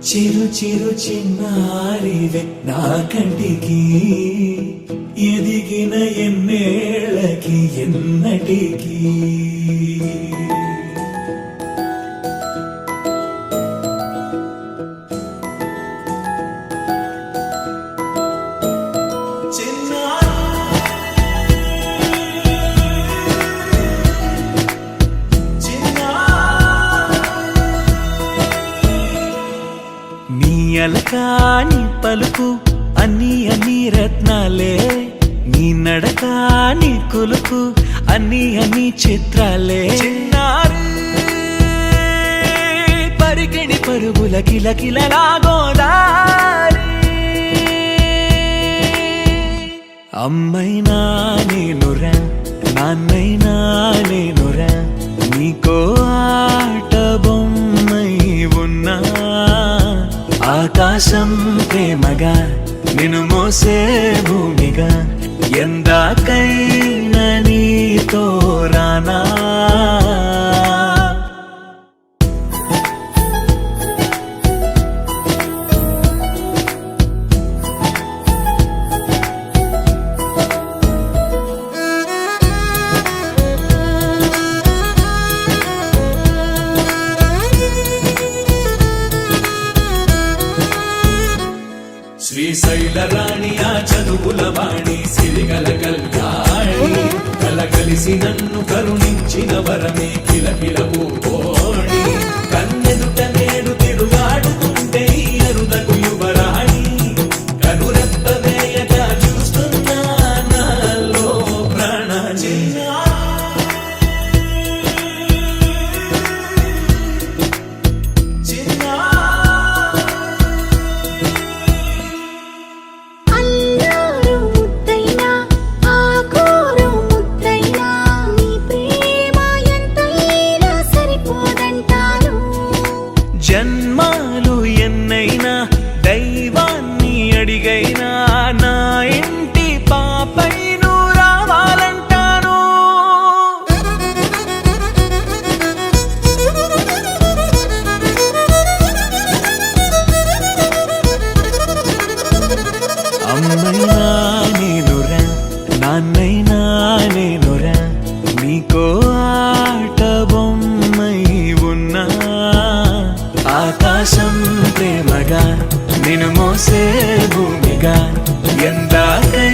చిరు చిరు చిన్నారివే నా కంటికి ఎదిగిన ఎన్నేళ్ళకి ఎన్నటికి అలకాని పలుకు అన్ని అన్ని రత్నాలే నీ నడకాని కులుకు అన్ని అన్ని చిత్రాలే పరికిణి పరుగుల కిలకిలలాగోదారి అమ్మైనా నేనురా నాన్నైనా నేనురా నీకో ఆట బొమ్మై ఉన్నా ఆకాశం ప్రేమగా నిన్ను మోసే భూమిగా ఎందాకైనా నీతో రానా శ్రీశైల రాణి ఆ చదువుల వాణి సిరిగల కళ్యాణి కలగలిసి నన్ను కరుణించిన వరమే కిలకిల పూకోణి కన్నెదుట నేడు తిరుగాడుతుంటే అరుదకు యువరాణి కనురెప్ప వేయగా చూస్తున్నా నాలో ప్రాణ జన్మాలు ఎన్నైనా దైవాన్ని అడిగైనా నా ఇంటి పాపై నువ్వు రావాలంటాను అమ్మైనా నేనురా నాన్నైనా నేనురా నీకో ఆట బొమ్మై ఉన్నా ఆకాశం ప్రేమగా నిన్ను మోసే భూమిగా ఎందాకై